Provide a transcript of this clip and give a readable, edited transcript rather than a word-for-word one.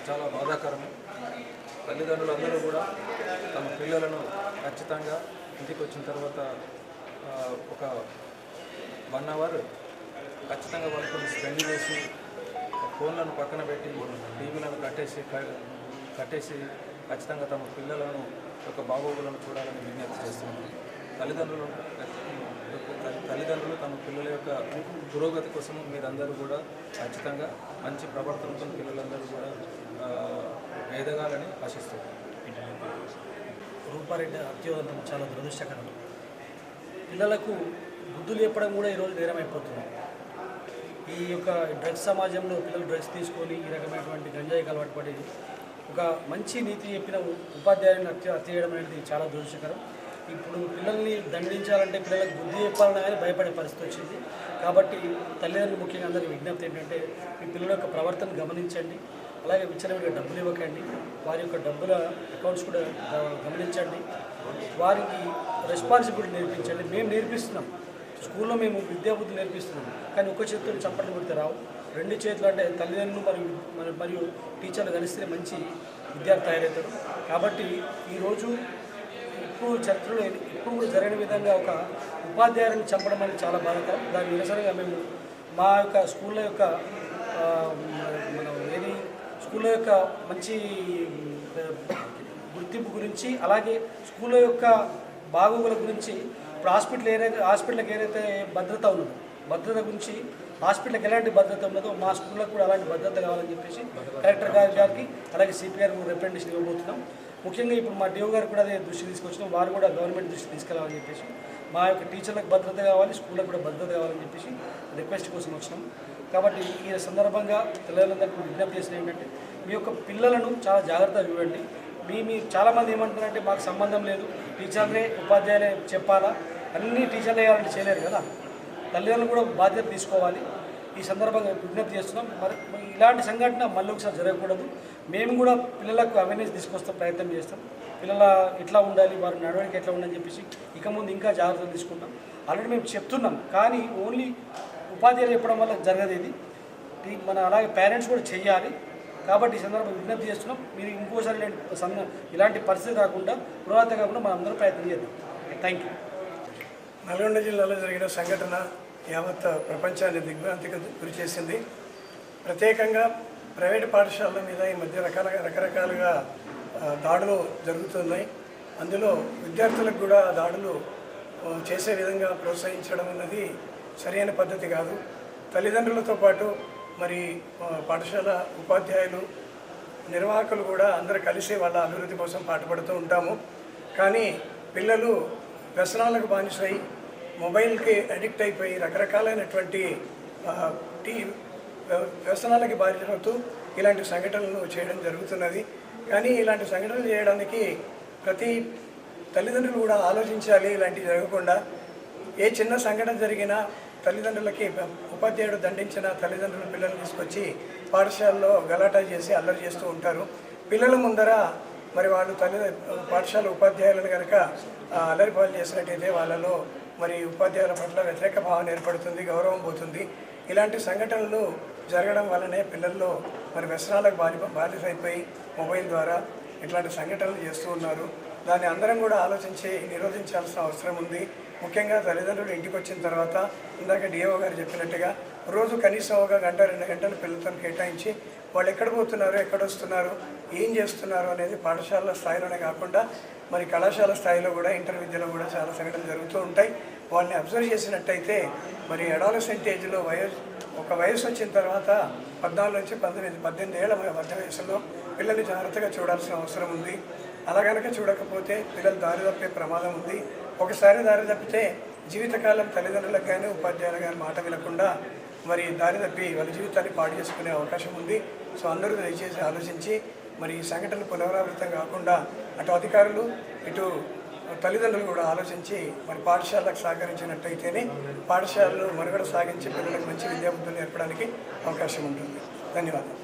చాలా బాధాకరం. తల్లిదండ్రులందరూ కూడా తమ పిల్లలను ఖచ్చితంగా ఇంటికి వచ్చిన తర్వాత ఒక 1 అవర్ ఖచ్చితంగా వాళ్ళతో స్పెండ్ చేసి ఫోన్లను పక్కన పెట్టి టీవీలను కట్టేసి ఖచ్చితంగా తమ పిల్లలను యొక్క బాగోగులను చూడాలని విజ్ఞప్తి చేస్తున్నాను. తల్లిదండ్రులు తమ పిల్లల యొక్క పురోగతి కోసం మీరందరూ కూడా ఖచ్చితంగా మంచి ప్రవర్తనతో పిల్లలందరూ కూడా ఎదగాలని ఆశిస్తున్నారు. రూపారెడ్డి హత్యోదంతం చాలా దురదృష్టకరం. పిల్లలకు బుద్ధులు చెప్పడం కూడా ఈరోజు నేరమైపోతుంది. ఈ యొక్క డ్రగ్స్ సమాజంలో పిల్లలు డ్రగ్స్ తీసుకొని ఈ రకమైనటువంటి గంజాయికి అలవాటు పడి ఒక మంచి నీతి చెప్పిన ఉపాధ్యాయుని హత్య చేయడం అనేది చాలా దురదృష్టకరం. ఇప్పుడు పిల్లల్ని దండించాలంటే పిల్లలకు బుద్ధి చెప్పాలన్నా కానీ భయపడే పరిస్థితి వచ్చింది. కాబట్టి తల్లిదండ్రులు ముఖ్యంగా అందరికీ విజ్ఞప్తి ఏంటంటే మీ పిల్లల యొక్క ప్రవర్తన గమనించండి. అలాగే విచ్చలవిడిగా డబ్బులు ఇవ్వకండి. వారి యొక్క డబ్బుల అకౌంట్స్ కూడా గమనించండి. వారికి రెస్పాన్సిబిలిటీ నేర్పించండి. మేము నేర్పిస్తున్నాం, స్కూల్లో మేము విద్యాబుద్ధి నేర్పిస్తున్నాం. కానీ ఒక్క చేతితో చప్పట్లు కొడితే రావు. 2 చేతులు అంటే తల్లిదండ్రులు మరియు టీచర్లు కలిస్తే మంచి విద్యార్థి తయారవుతాడు. కాబట్టి ఈరోజు ఇప్పుడు చరిత్రలో ఇప్పుడు కూడా జరిగిన విధంగా ఒక ఉపాధ్యాయుని చంపడం అనేది చాలా బాధాకరం. దాని నిరసనగా మేము మా యొక్క స్కూళ్ళ యొక్క స్కూళ్ళ యొక్క మంచి గుర్తింపు గురించి, అలాగే స్కూళ్ళ యొక్క బాగోగుల గురించి, ఇప్పుడు హాస్పిటల్కి ఏదైతే భద్రత ఉన్నదో భద్రత గురించి, హాస్పిటల్కి ఎలాంటి భద్రత ఉన్నదో మా స్కూళ్ళకు కూడా అలాంటి భద్రత కావాలని చెప్పేసి కలెక్టర్ గారికి అలాగే సిపి గారికి రిప్రజెంటేషన్ ఇవ్వబోతున్నాం. ముఖ్యంగా ఇప్పుడు మా డిఓ గారు కూడా అదే దృష్టి తీసుకొచ్చినాం. వారు కూడా గవర్నమెంట్ దృష్టి తీసుకెళ్ళాలని చెప్పేసి, మా యొక్క టీచర్లకు భద్రత కావాలి, స్కూళ్ళకు కూడా భద్రత కావాలని చెప్పేసి రిక్వెస్ట్ కోసం వచ్చినాం. కాబట్టి ఈ సందర్భంగా పిల్లలందరికీ విజ్ఞప్తి చేసిన ఏంటంటే మీ యొక్క పిల్లలను చాలా జాగ్రత్తగా చూడండి. మీ చాలామంది ఏమంటున్నారంటే మాకు సంబంధం లేదు, టీచర్లే ఉపాధ్యాయులే చెప్పాలా, అన్నీ టీచర్లే చేయాలంటే చేయలేరు కదా. తల్లిదండ్రులు కూడా బాధ్యత తీసుకోవాలి. ఈ సందర్భంగా విజ్ఞప్తి చేస్తున్నాం. మరి ఇలాంటి సంఘటన మళ్ళీ ఒకసారి జరగకూడదు. మేము కూడా పిల్లలకు అవేర్నెస్ తీసుకొస్తాం, ప్రయత్నం చేస్తాం. పిల్లల ఎట్లా ఉండాలి, వారి నడవడికి ఎట్లా ఉండాలని చెప్పేసి ఇక ముందు ఇంకా జాగ్రత్తలు తీసుకుంటాం. ఆల్రెడీ మేము చెప్తున్నాం, కానీ ఓన్లీ ఉపాధ్యాయులు చెప్పడం వల్ల జరగదు. ఇది మన అలాగే పేరెంట్స్ కూడా చెయ్యాలి. కాబట్టి ఈ సందర్భంగా విజ్ఞప్తి చేస్తున్నాం. మీరు ఇంకోసారి ఇలాంటి పరిస్థితి కాకుండా పురోగతి కాకుండా మనం అందరూ ప్రయత్నం చేద్దాం. Thank you. నల్గొండ జిల్లాలో జరిగిన సంఘటన యావత్ ప్రపంచాన్ని దిగ్భ్రాంతికి గురి చేసింది. ప్రత్యేకంగా ప్రైవేటు పాఠశాలల మీద ఈ మధ్య రకరకాలుగా దాడులు జరుగుతున్నాయి. అందులో విద్యార్థులకు కూడా దాడులు చేసే విధంగా ప్రోత్సహించడం అన్నది సరైన పద్ధతి కాదు. తల్లిదండ్రులతో పాటు మరి పాఠశాల ఉపాధ్యాయులు, నిర్వాహకులు కూడా అందరూ కలిసి వాళ్ళ అభివృద్ధి కోసం పాటుపడుతూ ఉంటాము. కానీ పిల్లలు వ్యసనాలకు బానిసై మొబైల్కి అడిక్ట్ అయిపోయి రకరకాలైనటువంటి వ్యసనాలకి బానిసవుతూ ఇలాంటి సంఘటనలు చేయడం జరుగుతున్నది. కానీ ఇలాంటి సంఘటనలు చేయడానికి ప్రతి తల్లిదండ్రులు కూడా ఆలోచించాలి. ఇలాంటివి జరగకుండా ఏ చిన్న సంఘటన జరిగినా తల్లిదండ్రులకి ఉపాధ్యాయుడు దండించిన తల్లిదండ్రులు పిల్లల్ని తీసుకొచ్చి పాఠశాలలో గలాటా చేసి అల్లరి చేస్తూ ఉంటారు. పిల్లల ముందర మరి వాళ్ళు పాఠశాల ఉపాధ్యాయులను కనుక అల్లరిపాలు చేసినట్టయితే వాళ్ళలో మరి ఉపాధ్యాయుల పట్ల వ్యతిరేక భావన ఏర్పడుతుంది, గౌరవం పోతుంది. ఇలాంటి సంఘటనలు జరగడం వల్లనే పిల్లల్లో మరి వ్యసనాలకు బాధితైపోయి మొబైల్ ద్వారా ఇట్లాంటి సంఘటనలు చేస్తూ ఉన్నారు. దాన్ని అందరం కూడా ఆలోచించి నిరోధించాల్సిన అవసరం ఉంది. ముఖ్యంగా తల్లిదండ్రులు ఇంటికి వచ్చిన తర్వాత ఇందాక డిఓ గారు చెప్పినట్టుగా రోజు కనీసం 1 గంట 2 గంటలు పిల్లలతో కేటాయించి వాళ్ళు ఎక్కడ పోతున్నారు, ఎక్కడ వస్తున్నారు, ఏం చేస్తున్నారు అనేది పాఠశాల స్థాయిలోనే కాకుండా మరి కళాశాల స్థాయిలో కూడా ఇంటర్ విద్యలో కూడా చాలా సంఘటనలు జరుగుతూ ఉంటాయి. వాళ్ళని అబ్జర్వ్ చేసినట్టయితే మరి అడాలసెంట్ ఏజ్లో ఒక వయసు వచ్చిన తర్వాత 14 నుంచి 18 ఏళ్ల మధ్య వయసులో పిల్లల్ని జాగ్రత్తగా చూడాల్సిన అవసరం ఉంది. అలా కనుక చూడకపోతే పిల్లలు దారి తప్పే ప్రమాదం ఉంది. ఒకసారి దారి తప్పితే జీవితకాలం తల్లిదండ్రులకు కానీ ఉపాధ్యాయులకు కానీ మాట వినకుండా మరి దారి తప్పి వాళ్ళ జీవితాన్ని పాడు చేసుకునే అవకాశం ఉంది. సో అందరూ దయచేసి ఆలోచించి మరి ఈ సంఘటనలు పునరావృతం కాకుండా అటు అధికారులు ఇటు తల్లిదండ్రులు కూడా ఆలోచించి మరి పాఠశాలకు సహకరించినట్టయితేనే పాఠశాలలో మనుగడ సాగించి పిల్లలకు మంచి విద్యాబుద్ధులు నేర్పడానికి అవకాశం ఉంటుంది. ధన్యవాదాలు.